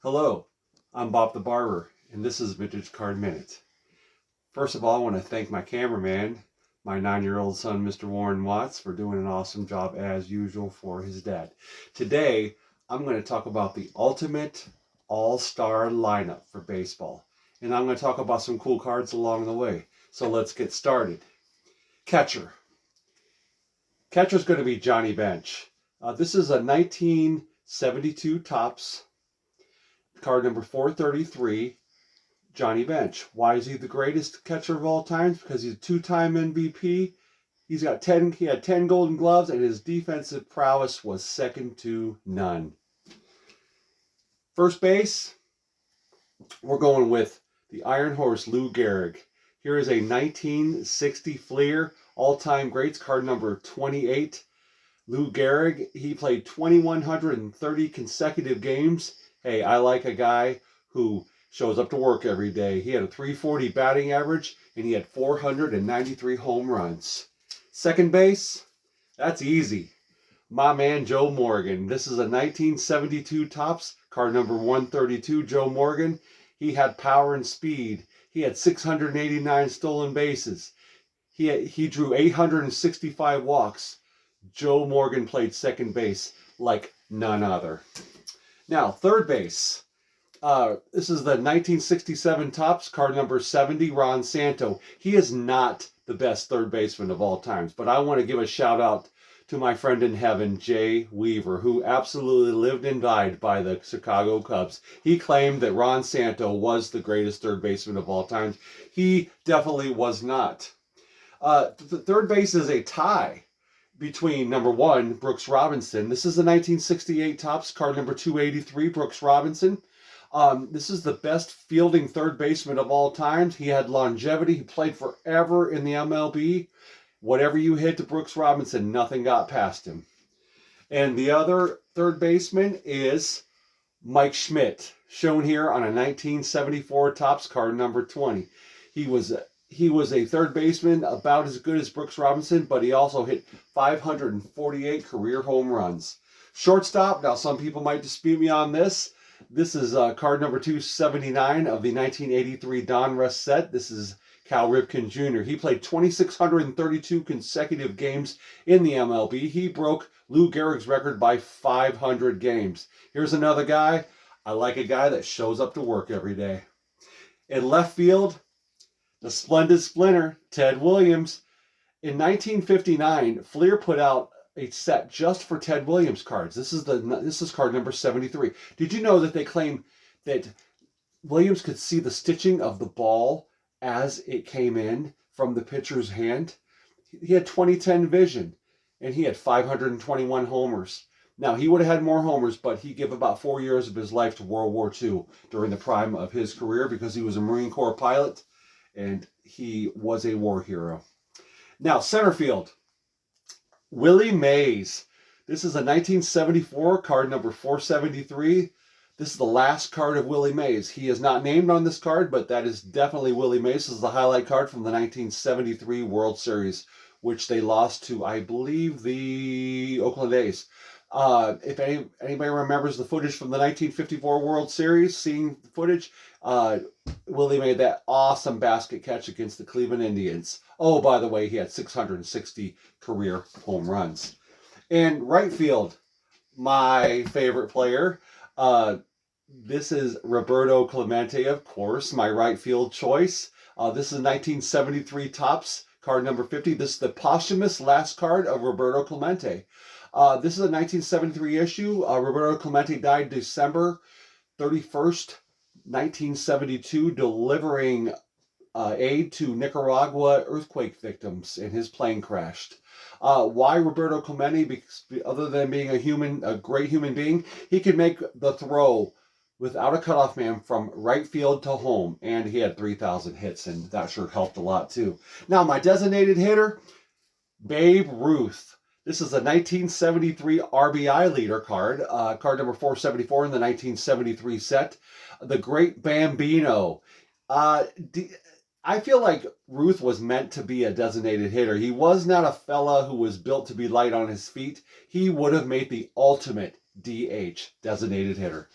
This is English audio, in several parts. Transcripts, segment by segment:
Hello, I'm Bob the Barber, and this is Vintage Card Minute. First of all, I want to thank my cameraman, my 9-year-old son, Mr. Warren Watts, for doing an awesome job as usual for his dad. Today, I'm going to talk about the ultimate all-star lineup for baseball, and I'm going to talk about some cool cards along the way. So let's get started. Catcher. Catcher's going to be Johnny Bench. This is a 1972 Topps card number 433, Johnny Bench. Why is he the greatest catcher of all time? Because he's a two-time MVP. He had 10 Golden Gloves, and his defensive prowess was second to none. First base, we're going with the Iron Horse, Lou Gehrig. Here is a 1960 Fleer all-time greats card number 28. Lou Gehrig, he played 2,130 consecutive games. Hey, I like a guy who shows up to work every day. He had a .340 batting average, and he had 493 home runs. Second base, that's easy. My man, Joe Morgan. This is a 1972 Topps, card number 132, Joe Morgan. He had power and speed. He had 689 stolen bases. He drew 865 walks. Joe Morgan played second base like none other. Now, third base. This is the 1967 Topps, card number 70, Ron Santo. He is not the best third baseman of all times, but I want to give a shout out to my friend in heaven, Jay Weaver, who absolutely lived and died by the Chicago Cubs. He claimed that Ron Santo was the greatest third baseman of all time. He definitely was not. The third base is a tie between number 1, Brooks Robinson. This is the 1968 Topps, card number 283, Brooks Robinson. This is the best fielding third baseman of all time. He had longevity. He played forever in the MLB. Whatever you hit to Brooks Robinson, nothing got past him. And the other third baseman is Mike Schmidt, shown here on a 1974 Topps, card number 20. He was a third baseman about as good as Brooks Robinson, but he also hit 548 career home runs. Shortstop, now some people might dispute me on this. This is card number 279 of the 1983 Donruss set. This is Cal Ripken Jr. He played 2,632 consecutive games in the MLB. He broke Lou Gehrig's record by 500 games. Here's another guy. I like a guy that shows up to work every day. In left field, the splendid splinter, Ted Williams. In 1959, Fleer put out a set just for Ted Williams cards. This is card number 73. Did you know that they claim that Williams could see the stitching of the ball as it came in from the pitcher's hand? He had 20/10 vision, and he had 521 homers. Now, he would have had more homers, but he gave about 4 years of his life to World War II during the prime of his career because he was a Marine Corps pilot, and he was a war hero. Now, center field. Willie Mays. This is a 1974 card number 473. This is the last card of Willie Mays. He is not named on this card, but that is definitely Willie Mays. This is the highlight card from the 1973 World Series, which they lost to, I believe, the Oakland A's. If anybody remembers the footage from the 1954 World Series, seeing the footage, Willie made that awesome basket catch against the Cleveland Indians. Oh, by the way, he had 660 career home runs. And right field, my favorite player, this is Roberto Clemente, of course, my right field choice. This is 1973 Topps, card number 50. This is the posthumous last card of Roberto Clemente. This is a 1973 issue. Roberto Clemente died December 31st, 1972, delivering aid to Nicaragua earthquake victims, and his plane crashed. Why Roberto Clemente? Because other than being a great human being, he could make the throw without a cutoff man from right field to home, and he had 3,000 hits, and that sure helped a lot too. Now, my designated hitter, Babe Ruth. This is a 1973 RBI leader card, card number 474 in the 1973 set. The Great Bambino. I feel like Ruth was meant to be a designated hitter. He was not a fella who was built to be light on his feet. He would have made the ultimate DH, designated hitter.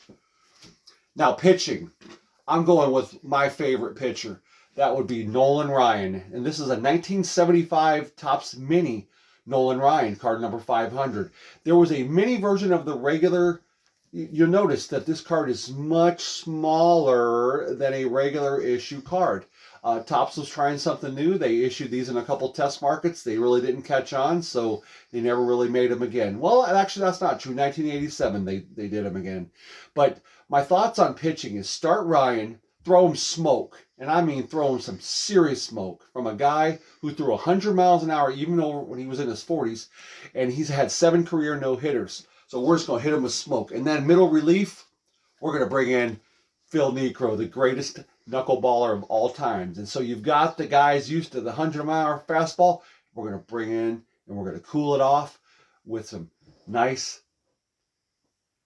Now, pitching. I'm going with my favorite pitcher. That would be Nolan Ryan. And this is a 1975 Topps Mini Nolan Ryan, card number 500. There was a mini version of the regular. You'll notice that this card is much smaller than a regular issue card. Topps was trying something new. They issued these in a couple test markets. They really didn't catch on, so they never really made them again. Well, actually, that's not true. 1987, they did them again. But my thoughts on pitching is start Ryan, throw him smoke. And I mean throw him some serious smoke from a guy who threw 100 miles an hour even though when he was in his 40s, and he's had 7 career no-hitters. So we're just going to hit him with smoke. And then middle relief, we're going to bring in Phil Niekro, the greatest knuckleballer of all times. And so you've got the guys used to the 100-mile fastball. We're going to bring in and we're going to cool it off with some nice,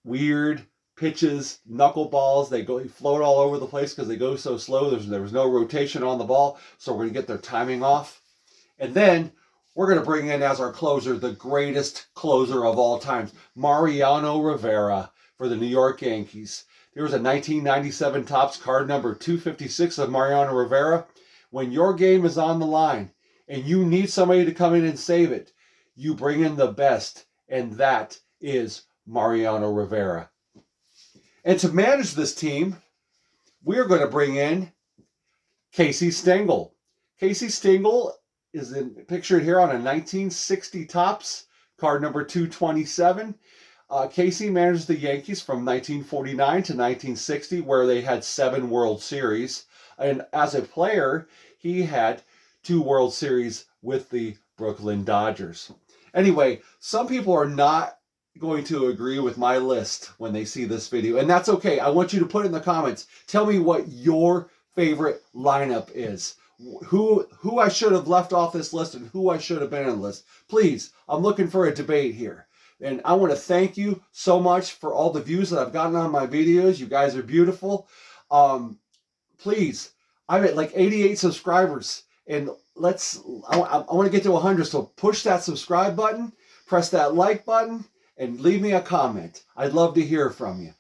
weird pitches, knuckleballs. They float all over the place because they go so slow. There was no rotation on the ball. So we're going to get their timing off. And then we're going to bring in as our closer the greatest closer of all times, Mariano Rivera for the New York Yankees. There was a 1997 Topps card number 256 of Mariano Rivera. When your game is on the line and you need somebody to come in and save it, you bring in the best, and that is Mariano Rivera. And to manage this team, we're going to bring in Casey Stengel. Casey Stengel is pictured here on a 1960 Topps card number 227. Casey managed the Yankees from 1949 to 1960, where they had 7 World Series. And as a player, he had 2 World Series with the Brooklyn Dodgers. Anyway, some people are not going to agree with my list when they see this video, and that's okay. I want you to put in the comments. Tell me what your favorite lineup is. Who I should have left off this list and who I should have been on the list. Please, I'm looking for a debate here. And I want to thank you so much for all the views that I've gotten on my videos. You guys are beautiful. Please, I'm at like 88 subscribers, and I want to get to 100. So push that subscribe button, press that like button, and leave me a comment. I'd love to hear from you.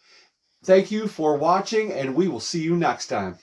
Thank you for watching, and we will see you next time.